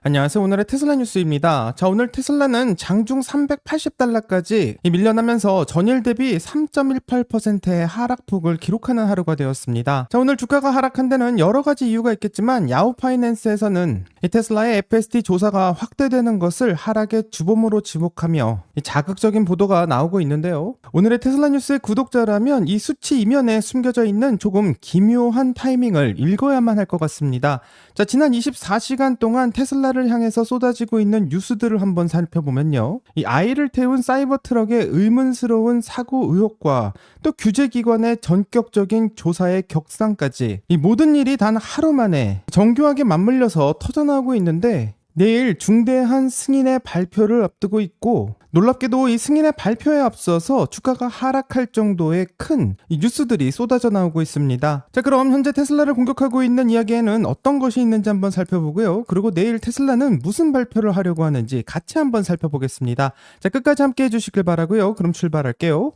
안녕하세요. 오늘의 테슬라 뉴스입니다. 자, 오늘 테슬라는 장중 380달러까지 밀려나면서 전일 대비 3.18%의 하락폭을 기록하는 하루가 되었습니다. 자, 오늘 주가가 하락한 데는 여러 가지 이유가 있겠지만 야후 파이낸스에서는 이 테슬라의 FSD 조사가 확대되는 것을 하락의 주범으로 지목하며 자극적인 보도가 나오고 있는데요. 오늘의 테슬라 뉴스의 구독자라면 이 수치 이면에 숨겨져 있는 조금 기묘한 타이밍을 읽어야만 할 것 같습니다. 자, 지난 24시간 동안 테슬라를 향해서 쏟아지고 있는 뉴스들을 한번 살펴보면요. 이 아이를 태운 사이버 트럭의 의문스러운 사고 의혹과 또 규제기관의 전격적인 조사의 격상까지 이 모든 일이 단 하루 만에 정교하게 맞물려서 터져나오고 있는데 내일 중대한 승인의 발표를 앞두고 있고 놀랍게도 이 승인의 발표에 앞서서 주가가 하락할 정도의 큰 뉴스들이 쏟아져 나오고 있습니다. 자, 그럼 현재 테슬라를 공격하고 있는 이야기에는 어떤 것이 있는지 한번 살펴보고요. 그리고 내일 테슬라는 무슨 발표를 하려고 하는지 같이 한번 살펴보겠습니다. 자, 끝까지 함께 해주시길 바라고요. 그럼 출발할게요.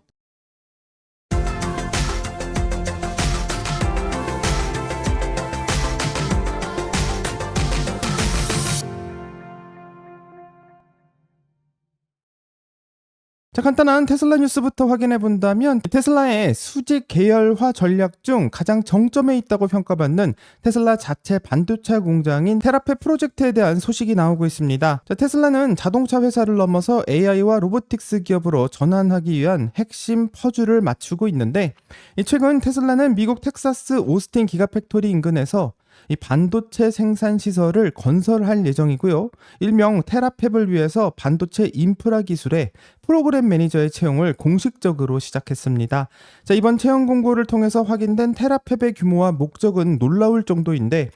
자, 간단한 테슬라 뉴스부터 확인해 본다면 테슬라의 수직 계열화 전략 중 가장 정점에 있다고 평가받는 테슬라 자체 반도체 공장인 테라페 프로젝트에 대한 소식이 나오고 있습니다. 자, 테슬라는 자동차 회사를 넘어서 AI와 로보틱스 기업으로 전환하기 위한 핵심 퍼즐을 맞추고 있는데 최근 테슬라는 미국 텍사스 오스틴 기가팩토리 인근에서 이 반도체 생산 시설을 건설할 예정이고요. 일명 테라팹을 위해서 반도체 인프라 기술의 프로그램 매니저의 채용을 공식적으로 시작했습니다. 자, 이번 채용 공고를 통해서 확인된 테라팹의 규모와 목적은 놀라울 정도인데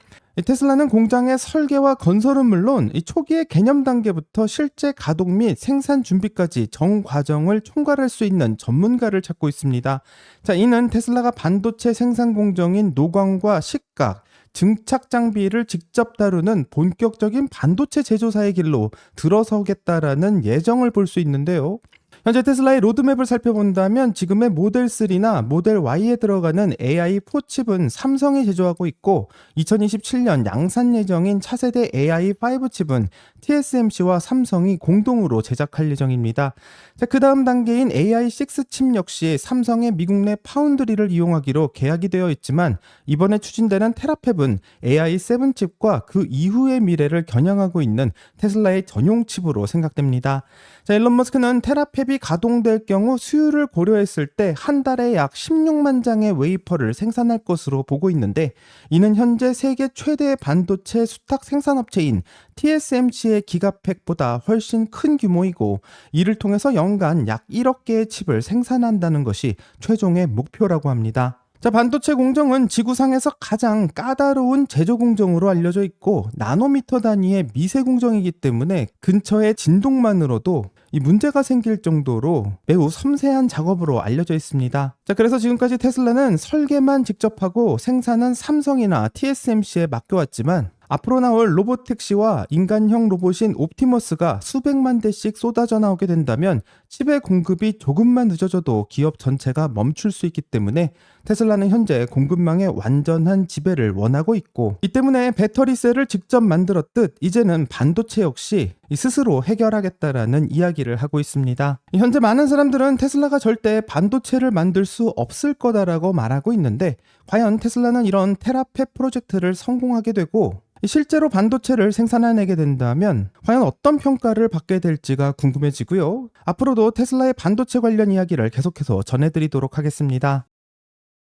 테슬라는 공장의 설계와 건설은 물론 이 초기의 개념 단계부터 실제 가동 및 생산 준비까지 전 과정을 총괄할 수 있는 전문가를 찾고 있습니다. 자, 이는 테슬라가 반도체 생산 공정인 노광과 식각, 증착 장비를 직접 다루는 본격적인 반도체 제조사의 길로 들어서겠다라는 예정을 볼 수 있는데요. 현재 테슬라의 로드맵을 살펴본다면 지금의 모델 3나 모델 Y에 들어가는 AI4 칩은 삼성이 제조하고 있고 2027년 양산 예정인 차세대 AI5 칩은 TSMC와 삼성이 공동으로 제작할 예정입니다. 자, 그 다음 단계인 AI6 칩 역시 삼성의 미국 내 파운드리를 이용하기로 계약이 되어 있지만 이번에 추진되는 테라팹은 AI7 칩과 그 이후의 미래를 겨냥하고 있는 테슬라의 전용 칩으로 생각됩니다. 자, 일론 머스크는 테라팹이 가동될 경우 수요를 고려했을 때 한 달에 약 16만 장의 웨이퍼를 생산할 것으로 보고 있는데 이는 현재 세계 최대의 반도체 수탁 생산업체인 TSMC의 기가팩보다 훨씬 큰 규모이고 이를 통해서 연간 약 1억 개의 칩을 생산한다는 것이 최종의 목표라고 합니다. 자, 반도체 공정은 지구상에서 가장 까다로운 제조 공정으로 알려져 있고 나노미터 단위의 미세 공정이기 때문에 근처의 진동만으로도 이 문제가 생길 정도로 매우 섬세한 작업으로 알려져 있습니다. 자, 그래서 지금까지 테슬라는 설계만 직접 하고 생산은 삼성이나 TSMC에 맡겨왔지만 앞으로 나올 로보택시와 인간형 로봇인 옵티머스가 수백만 대씩 쏟아져 나오게 된다면 칩의 공급이 조금만 늦어져도 기업 전체가 멈출 수 있기 때문에 테슬라는 현재 공급망의 완전한 지배를 원하고 있고 이 때문에 배터리셀을 직접 만들었듯 이제는 반도체 역시 스스로 해결하겠다라는 이야기를 하고 있습니다. 현재 많은 사람들은 테슬라가 절대 반도체를 만들 수 없을 거다라고 말하고 있는데 과연 테슬라는 이런 테라팹 프로젝트를 성공하게 되고 실제로 반도체를 생산해내게 된다면 과연 어떤 평가를 받게 될지가 궁금해지고요. 앞으로도 테슬라의 반도체 관련 이야기를 계속해서 전해드리도록 하겠습니다.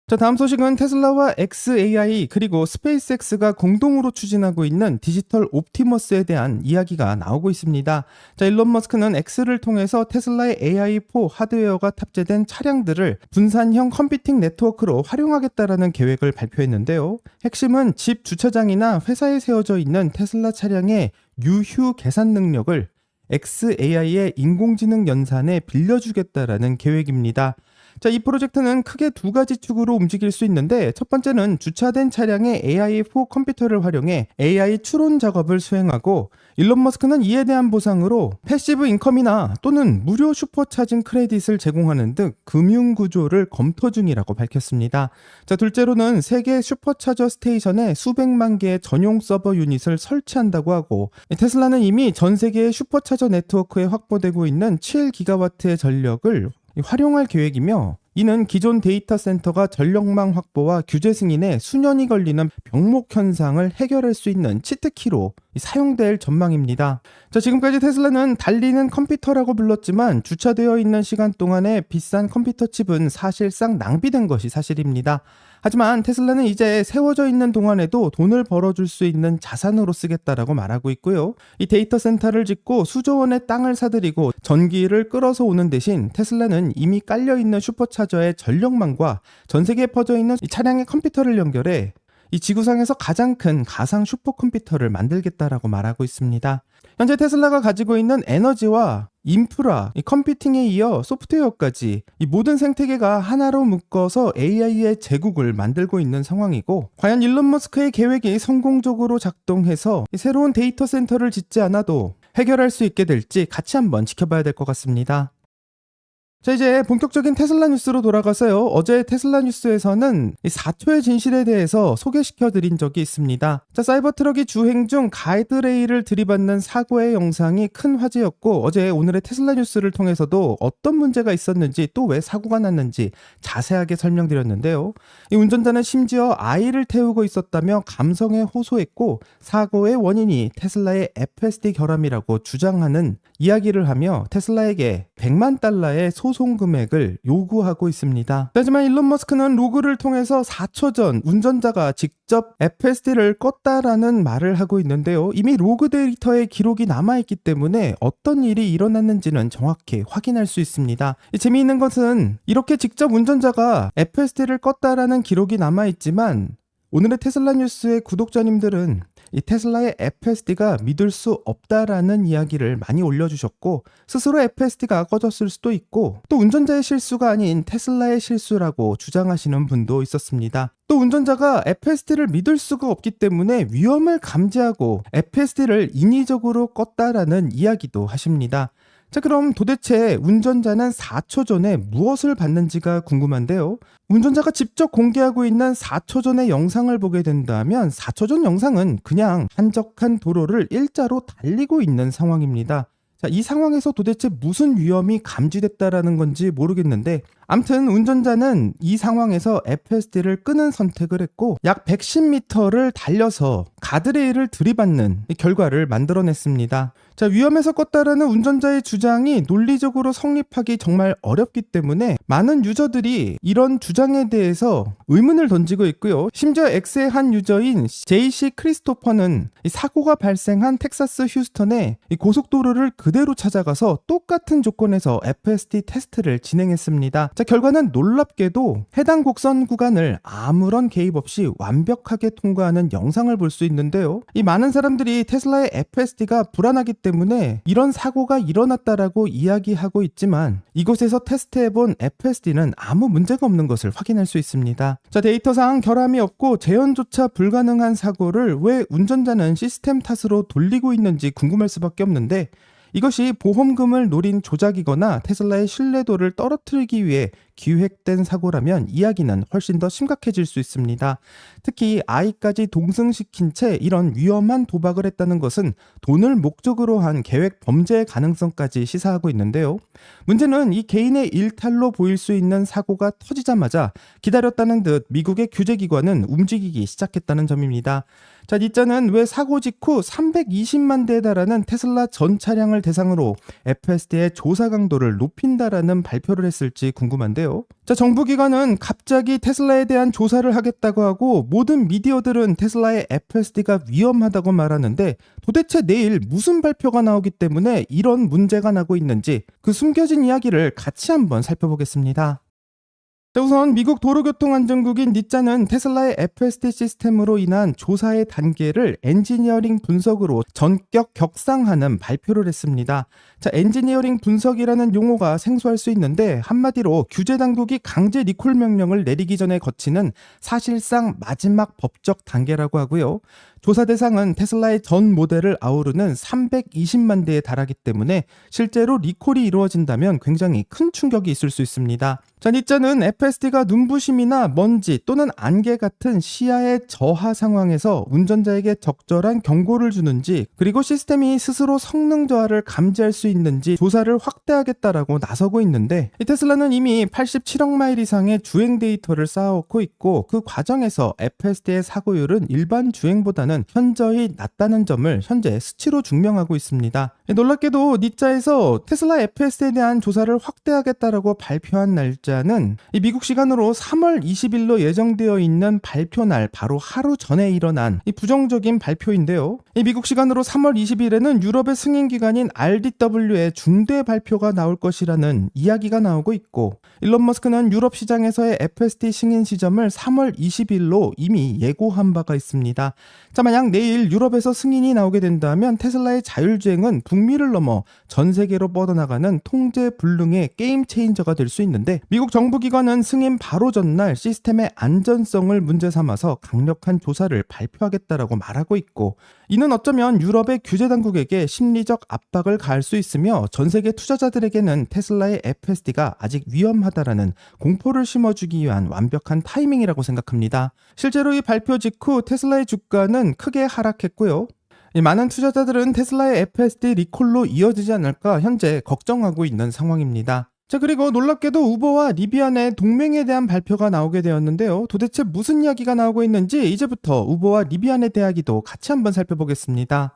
자, 다음 소식은 테슬라와 xAI 그리고 스페이스X가 공동으로 추진하고 있는 디지털 옵티머스에 대한 이야기가 나오고 있습니다. 자, 일론 머스크는 X를 통해서 테슬라의 AI4 하드웨어가 탑재된 차량들을 분산형 컴퓨팅 네트워크로 활용하겠다라는 계획을 발표했는데요. 핵심은 집 주차장이나 회사에 세워져 있는 테슬라 차량의 유휴 계산 능력을 xAI의 인공지능 연산에 빌려주겠다라는 계획입니다. 자, 이 프로젝트는 크게 두 가지 축으로 움직일 수 있는데, 첫 번째는 주차된 차량에 AI4 컴퓨터를 활용해 AI 추론 작업을 수행하고, 일론 머스크는 이에 대한 보상으로 패시브 인컴이나 또는 무료 슈퍼차징 크레딧을 제공하는 등 금융 구조를 검토 중이라고 밝혔습니다. 자, 둘째로는 세계 슈퍼차저 스테이션에 수백만 개의 전용 서버 유닛을 설치한다고 하고, 테슬라는 이미 전 세계의 슈퍼차저 네트워크에 확보되고 있는 7기가와트의 전력을 활용할 계획이며, 이는 기존 데이터 센터가 전력망 확보와 규제 승인에 수년이 걸리는 병목 현상을 해결할 수 있는 치트키로 사용될 전망입니다. 자, 지금까지 테슬라는 달리는 컴퓨터라고 불렀지만 주차되어 있는 시간 동안에 비싼 컴퓨터 칩은 사실상 낭비된 것이 사실입니다. 하지만 테슬라는 이제 세워져 있는 동안에도 돈을 벌어줄 수 있는 자산으로 쓰겠다라고 말하고 있고요. 이 데이터 센터를 짓고 수조 원의 땅을 사들이고 전기를 끌어서 오는 대신 테슬라는 이미 깔려있는 슈퍼차저의 전력망과 전 세계에 퍼져 있는 이 차량의 컴퓨터를 연결해 이 지구상에서 가장 큰 가상 슈퍼컴퓨터를 만들겠다라고 말하고 있습니다. 현재 테슬라가 가지고 있는 에너지와 인프라, 이 컴퓨팅에 이어 소프트웨어까지 이 모든 생태계가 하나로 묶어서 AI의 제국을 만들고 있는 상황이고, 과연 일론 머스크의 계획이 성공적으로 작동해서 이 새로운 데이터 센터를 짓지 않아도 해결할 수 있게 될지 같이 한번 지켜봐야 될 것 같습니다. 자, 이제 본격적인 테슬라 뉴스로 돌아가서요. 어제 테슬라 뉴스에서는 이 4초의 진실에 대해서 소개시켜 드린 적이 있습니다. 자, 사이버트럭이 주행 중 가이드레일을 들이받는 사고의 영상이 큰 화제였고, 어제 오늘의 테슬라 뉴스를 통해서도 어떤 문제가 있었는지 또 왜 사고가 났는지 자세하게 설명드렸는데요. 이 운전자는 심지어 아이를 태우고 있었다며 감성에 호소했고, 사고의 원인이 테슬라의 FSD 결함이라고 주장하는 이야기를 하며 테슬라에게 100만 달러의 소송 금액을 요구하고 있습니다. 하지만 일론 머스크는 로그를 통해서 4초 전 운전자가 직접 FSD를 껐다라는 말을 하고 있는데요. 이미 로그 데이터에 기록이 남아있기 때문에 어떤 일이 일어났는지는 정확히 확인할 수 있습니다. 재미있는 것은 이렇게 직접 운전자가 FSD를 껐다라는 기록이 남아있지만, 오늘의 테슬라 뉴스의 구독자님들은 이 테슬라의 FSD가 믿을 수 없다라는 이야기를 많이 올려주셨고, 스스로 FSD가 꺼졌을 수도 있고, 또 운전자의 실수가 아닌 테슬라의 실수라고 주장하시는 분도 있었습니다. 또 운전자가 FSD를 믿을 수가 없기 때문에 위험을 감지하고 FSD를 인위적으로 껐다라는 이야기도 하십니다. 자, 그럼 도대체 운전자는 4초 전에 무엇을 봤는지가 궁금한데요. 운전자가 직접 공개하고 있는 4초 전의 영상을 보게 된다면 4초 전 영상은 그냥 한적한 도로를 일자로 달리고 있는 상황입니다. 자, 이 상황에서 도대체 무슨 위험이 감지됐다라는 건지 모르겠는데, 암튼 운전자는 이 상황에서 FSD를 끄는 선택을 했고 약 110m를 달려서 가드레일을 들이받는 결과를 만들어냈습니다. 자, 위험해서 껐다라는 운전자의 주장이 논리적으로 성립하기 정말 어렵기 때문에 많은 유저들이 이런 주장에 대해서 의문을 던지고 있고요. 심지어 X의 한 유저인 JC 크리스토퍼는 사고가 발생한 텍사스 휴스턴의 고속도로를 그대로 찾아가서 똑같은 조건에서 FSD 테스트를 진행했습니다. 자, 결과는 놀랍게도 해당 곡선 구간을 아무런 개입 없이 완벽하게 통과하는 영상을 볼 수 있는데요. 이 많은 사람들이 테슬라의 FSD가 불안하기 때문에 이런 사고가 일어났다라고 이야기하고 있지만, 이곳에서 테스트해본 FSD는 아무 문제가 없는 것을 확인할 수 있습니다. 자, 데이터상 결함이 없고 재현조차 불가능한 사고를 왜 운전자는 시스템 탓으로 돌리고 있는지 궁금할 수밖에 없는데, 이것이 보험금을 노린 조작이거나 테슬라의 신뢰도를 떨어뜨리기 위해 기획된 사고라면 이야기는 훨씬 더 심각해질 수 있습니다. 특히 아이까지 동승시킨 채 이런 위험한 도박을 했다는 것은 돈을 목적으로 한 계획 범죄의 가능성까지 시사하고 있는데요. 문제는 이 개인의 일탈로 보일 수 있는 사고가 터지자마자 기다렸다는 듯 미국의 규제기관은 움직이기 시작했다는 점입니다. 자, 니자는 왜 사고 직후 320만 대에 달하는 테슬라 전 차량을 대상으로 FSD의 조사 강도를 높인다라는 발표를 했을지 궁금한데요. 자, 정부기관은 갑자기 테슬라에 대한 조사를 하겠다고 하고 모든 미디어들은 테슬라의 FSD가 위험하다고 말하는데, 도대체 내일 무슨 발표가 나오기 때문에 이런 문제가 나고 있는지 그 숨겨진 이야기를 같이 한번 살펴보겠습니다. 자, 우선 미국 도로교통안전국인 니짜는 테슬라의 FSD 시스템으로 인한 조사의 단계를 엔지니어링 분석으로 전격 격상하는 발표를 했습니다. 자, 엔지니어링 분석이라는 용어가 생소할 수 있는데 한마디로 규제 당국이 강제 리콜 명령을 내리기 전에 거치는 사실상 마지막 법적 단계라고 하고요. 조사 대상은 테슬라의 전 모델을 아우르는 320만 대에 달하기 때문에 실제로 리콜이 이루어진다면 굉장히 큰 충격이 있을 수 있습니다. 자, 니짜는 FSD가 눈부심이나 먼지 또는 안개 같은 시야의 저하 상황에서 운전자에게 적절한 경고를 주는지, 그리고 시스템이 스스로 성능 저하를 감지할 수 있는지 조사를 확대하겠다라고 나서고 있는데, 이 테슬라는 이미 87억 마일 이상의 주행 데이터를 쌓아놓고 있고, 그 과정에서 FSD의 사고율은 일반 주행보다는 현저히 낮다는 점을 현재 수치로 증명하고 있습니다. 놀랍게도 니짜에서 테슬라 FSD에 대한 조사를 확대하겠다라고 발표한 날짜는 이 미국 시간으로 3월 20일로 예정되어 있는 발표날 바로 하루 전에 일어난 이 부정적인 발표인데요. 이 미국 시간으로 3월 20일에는 유럽의 승인기관인 RDW의 중대 발표가 나올 것이라는 이야기가 나오고 있고, 일론 머스크는 유럽 시장에서의 FSD 승인 시점을 3월 20일로 이미 예고한 바가 있습니다. 자, 만약 내일 유럽에서 승인이 나오게 된다면 테슬라의 자율주행은 북미를 넘어 전 세계로 뻗어나가는 통제불능의 게임 체인저가 될 수 있는데, 미국 정부기관은 승인 바로 전날 시스템의 안전성을 문제 삼아서 강력한 조사를 발표하겠다라고 말하고 있고, 이는 어쩌면 유럽의 규제 당국에게 심리적 압박을 가할 수 있으며 전 세계 투자자들에게는 테슬라의 FSD가 아직 위험하다라는 공포를 심어주기 위한 완벽한 타이밍이라고 생각합니다. 실제로 이 발표 직후 테슬라의 주가는 크게 하락했고요. 많은 투자자들은 테슬라의 FSD 리콜로 이어지지 않을까 현재 걱정하고 있는 상황입니다. 자, 그리고 놀랍게도 우버와 리비안의 동맹에 대한 발표가 나오게 되었는데요. 도대체 무슨 이야기가 나오고 있는지 이제부터 우버와 리비안의 이야기도 같이 한번 살펴보겠습니다.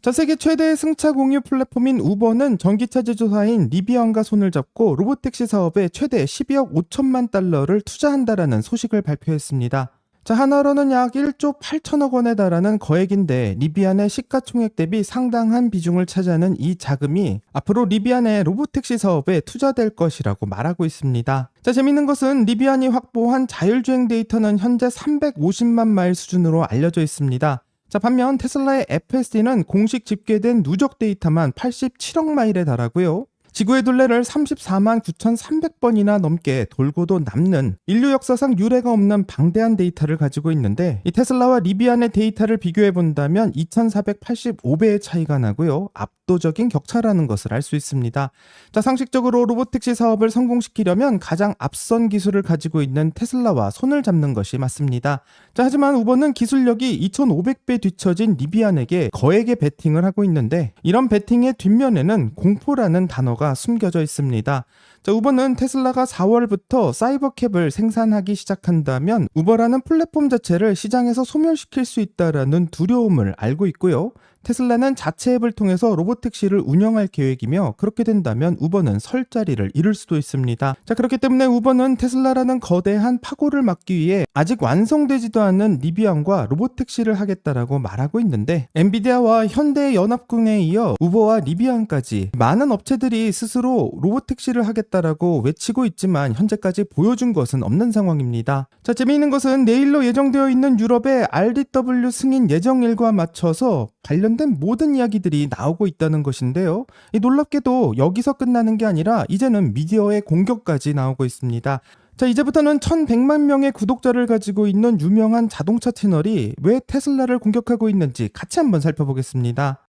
자, 세계 최대의 승차 공유 플랫폼인 우버는 전기차 제조사인 리비안과 손을 잡고 로보택시 사업에 최대 12억 5천만 달러를 투자한다라는 소식을 발표했습니다. 자, 하나로는 약 1조 8천억 원에 달하는 거액인데 리비안의 시가총액 대비 상당한 비중을 차지하는 이 자금이 앞으로 리비안의 로보택시 사업에 투자될 것이라고 말하고 있습니다. 자, 재밌는 것은 리비안이 확보한 자율주행 데이터는 현재 350만 마일 수준으로 알려져 있습니다. 자, 반면 테슬라의 FSD는 공식 집계된 누적 데이터만 87억 마일에 달하고요. 지구의 둘레를 34만 9,300번이나 넘게 돌고도 남는 인류 역사상 유례가 없는 방대한 데이터를 가지고 있는데, 이 테슬라와 리비안의 데이터를 비교해 본다면 2,485배의 차이가 나고요. 압도적인 격차라는 것을 알 수 있습니다. 자, 상식적으로 로보택시 사업을 성공시키려면 가장 앞선 기술을 가지고 있는 테슬라와 손을 잡는 것이 맞습니다. 자, 하지만 우버는 기술력이 2,500배 뒤처진 리비안에게 거액의 베팅을 하고 있는데, 이런 베팅의 뒷면에는 공포라는 단어가 숨겨져 있습니다. 자, 우버는 테슬라가 4월부터 사이버캡을 생산하기 시작한다면 우버라는 플랫폼 자체를 시장에서 소멸시킬 수 있다라는 두려움을 알고 있고요. 테슬라는 자체 앱을 통해서 로보택시를 운영할 계획이며, 그렇게 된다면 우버는 설 자리를 잃을 수도 있습니다. 자, 그렇기 때문에 우버는 테슬라라는 거대한 파고를 막기 위해 아직 완성되지도 않은 리비안과 로보택시를 하겠다라고 말하고 있는데, 엔비디아와 현대연합군에 이어 우버와 리비안까지 많은 업체들이 스스로 로보택시를 하겠다라고 외치고 있지만 현재까지 보여준 것은 없는 상황입니다. 자, 재미있는 것은 내일로 예정되어 있는 유럽의 RDW 승인 예정일과 맞춰서 관련된 모든 이야기들이 나오고 있다는 것인데요. 놀랍게도 여기서 끝나는 게 아니라 이제는 미디어의 공격까지 나오고 있습니다. 자, 이제부터는 1100만 명의 구독자를 가지고 있는 유명한 자동차 채널이 왜 테슬라를 공격하고 있는지 같이 한번 살펴보겠습니다.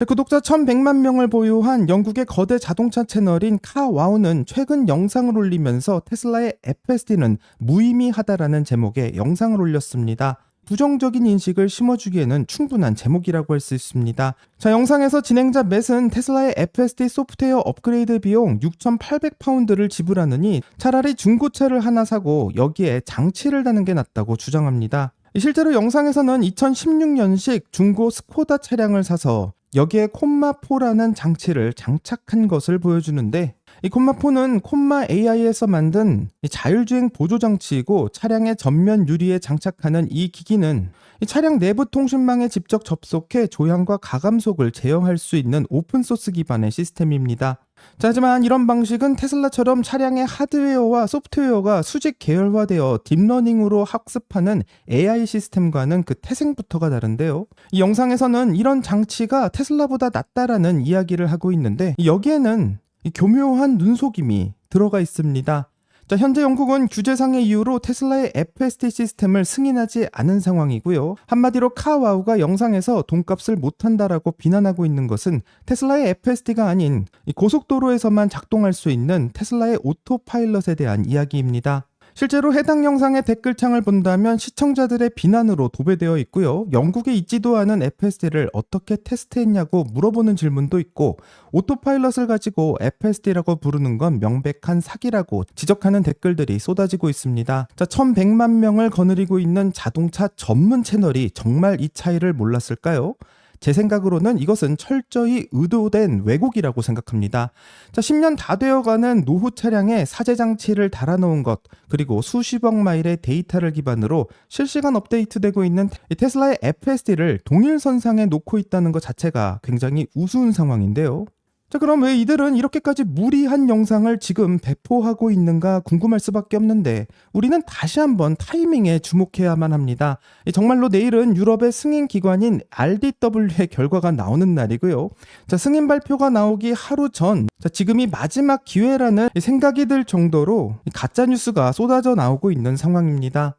구독자 1100만 명을 보유한 영국의 거대 자동차 채널인 카와우는 최근 영상을 올리면서 테슬라의 FSD는 무의미하다라는 제목의 영상을 올렸습니다. 부정적인 인식을 심어주기에는 충분한 제목이라고 할 수 있습니다. 자, 영상에서 진행자 맷은 테슬라의 FSD 소프트웨어 업그레이드 비용 6,800파운드를 지불하느니 차라리 중고차를 하나 사고 여기에 장치를 다는 게 낫다고 주장합니다. 실제로 영상에서는 2016년식 중고 스코다 차량을 사서 여기에 콤마4라는 장치를 장착한 것을 보여주는데, 이 콤마4는 콤마 AI에서 만든 자율주행 보조장치이고, 차량의 전면 유리에 장착하는 이 기기는 이 차량 내부 통신망에 직접 접속해 조향과 가감속을 제어할 수 있는 오픈소스 기반의 시스템입니다. 자, 하지만 이런 방식은 테슬라처럼 차량의 하드웨어와 소프트웨어가 수직 계열화되어 딥러닝으로 학습하는 AI 시스템과는 그 태생부터가 다른데요. 이 영상에서는 이런 장치가 테슬라보다 낫다라는 이야기를 하고 있는데 여기에는 이 교묘한 눈속임이 들어가 있습니다. 자, 현재 영국은 규제상의 이유로 테슬라의 FSD 시스템을 승인하지 않은 상황이고요. 한마디로 카와우가 영상에서 돈값을 못한다라고 비난하고 있는 것은 테슬라의 FSD가 아닌 고속도로에서만 작동할 수 있는 테슬라의 오토파일럿에 대한 이야기입니다. 실제로 해당 영상의 댓글창을 본다면 시청자들의 비난으로 도배되어 있고요. 영국에 있지도 않은 FSD를 어떻게 테스트했냐고 물어보는 질문도 있고, 오토파일럿을 가지고 FSD라고 부르는 건 명백한 사기라고 지적하는 댓글들이 쏟아지고 있습니다. 자, 1100만 명을 거느리고 있는 자동차 전문 채널이 정말 이 차이를 몰랐을까요? 제 생각으로는 이것은 철저히 의도된 왜곡이라고 생각합니다. 자, 10년 다 되어가는 노후 차량에 사제 장치를 달아놓은 것, 그리고 수십억 마일의 데이터를 기반으로 실시간 업데이트되고 있는 테슬라의 FSD를 동일선상에 놓고 있다는 것 자체가 굉장히 우스운 상황인데요. 자, 그럼 왜 이들은 이렇게까지 무리한 영상을 지금 배포하고 있는가 궁금할 수밖에 없는데, 우리는 다시 한번 타이밍에 주목해야만 합니다. 정말로 내일은 유럽의 승인 기관인 RDW의 결과가 나오는 날이고요. 자, 승인 발표가 나오기 하루 전, 지금이 마지막 기회라는 생각이 들 정도로 가짜 뉴스가 쏟아져 나오고 있는 상황입니다.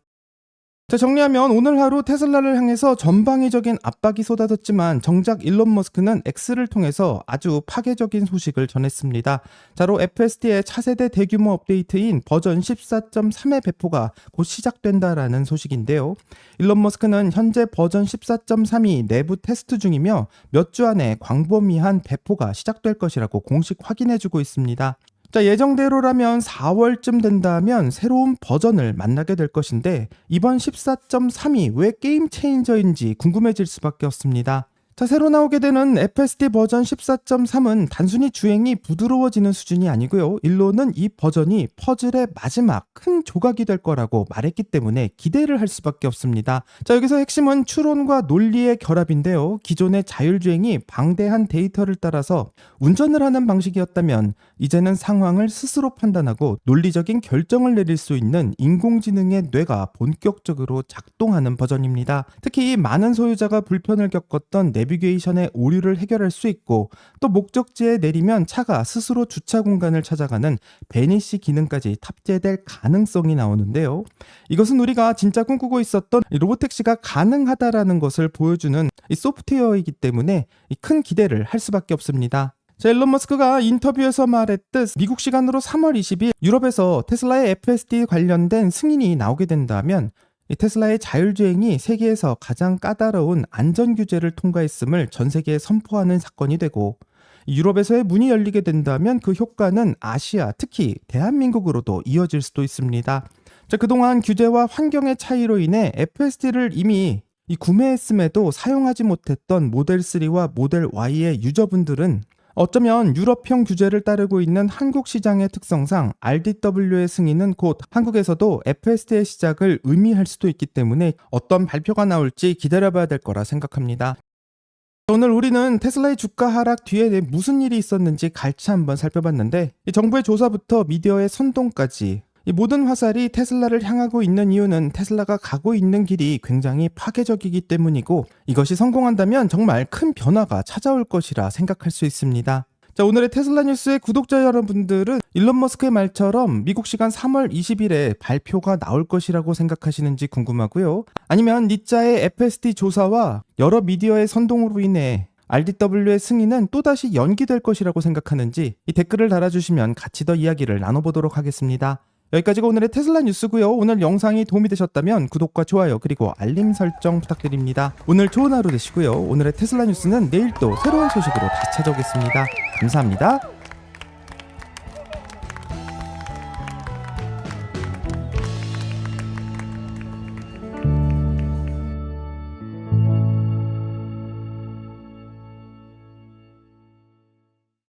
자, 정리하면 오늘 하루 테슬라를 향해서 전방위적인 압박이 쏟아졌지만 정작 일론 머스크는 X를 통해서 아주 파괴적인 소식을 전했습니다. 자로 FSD의 차세대 대규모 업데이트인 버전 14.3의 배포가 곧 시작된다라는 소식인데요. 일론 머스크는 현재 버전 14.3이 내부 테스트 중이며 몇 주 안에 광범위한 배포가 시작될 것이라고 공식 확인해주고 있습니다. 자, 예정대로라면 4월쯤 된다면 새로운 버전을 만나게 될 것인데, 이번 14.3이 왜 게임 체인저인지 궁금해질 수밖에 없습니다. 자, 새로 나오게 되는 FSD 버전 14.3은 단순히 주행이 부드러워지는 수준이 아니고요. 일론은 이 버전이 퍼즐의 마지막 큰 조각이 될 거라고 말했기 때문에 기대를 할 수밖에 없습니다. 자, 여기서 핵심은 추론과 논리의 결합인데요. 기존의 자율주행이 방대한 데이터를 따라서 운전을 하는 방식이었다면 이제는 상황을 스스로 판단하고 논리적인 결정을 내릴 수 있는 인공지능의 뇌가 본격적으로 작동하는 버전입니다. 특히 많은 소유자가 불편을 겪었던 내비게이션의 오류를 해결할 수 있고, 또 목적지에 내리면 차가 스스로 주차 공간을 찾아가는 베니시 기능까지 탑재될 가능성이 나오는데요. 이것은 우리가 진짜 꿈꾸고 있었던 로보택시가 가능하다라는 것을 보여주는 소프트웨어이기 때문에 큰 기대를 할 수밖에 없습니다. 자, 일론 머스크가 인터뷰에서 말했듯 미국 시간으로 3월 20일 유럽에서 테슬라의 FSD 관련된 승인이 나오게 된다면 이 테슬라의 자율주행이 세계에서 가장 까다로운 안전규제를 통과했음을 전 세계에 선포하는 사건이 되고, 유럽에서의 문이 열리게 된다면 그 효과는 아시아, 특히 대한민국으로도 이어질 수도 있습니다. 자, 그동안 규제와 환경의 차이로 인해 FSD를 이미 구매했음에도 사용하지 못했던 모델 3와 모델 Y의 유저분들은 어쩌면 유럽형 규제를 따르고 있는 한국 시장의 특성상 RDW의 승인은 곧 한국에서도 FSD의 시작을 의미할 수도 있기 때문에 어떤 발표가 나올지 기다려봐야 될 거라 생각합니다. 오늘 우리는 테슬라의 주가 하락 뒤에 무슨 일이 있었는지 갈치 한번 살펴봤는데, 정부의 조사부터 미디어의 선동까지 이 모든 화살이 테슬라를 향하고 있는 이유는 테슬라가 가고 있는 길이 굉장히 파괴적이기 때문이고, 이것이 성공한다면 정말 큰 변화가 찾아올 것이라 생각할 수 있습니다. 자, 오늘의 테슬라 뉴스의 구독자 여러분들은 일론 머스크의 말처럼 미국 시간 3월 20일에 발표가 나올 것이라고 생각하시는지 궁금하고요. 아니면 니짜의 FSD 조사와 여러 미디어의 선동으로 인해 RDW의 승인은 또다시 연기될 것이라고 생각하는지 이 댓글을 달아주시면 같이 더 이야기를 나눠보도록 하겠습니다. 여기까지가 오늘의 테슬라 뉴스고요. 오늘 영상이 도움이 되셨다면 구독과 좋아요 그리고 알림 설정 부탁드립니다. 오늘 좋은 하루 되시고요. 오늘의 테슬라 뉴스는 내일 또 새로운 소식으로 다시 찾아오겠습니다. 감사합니다.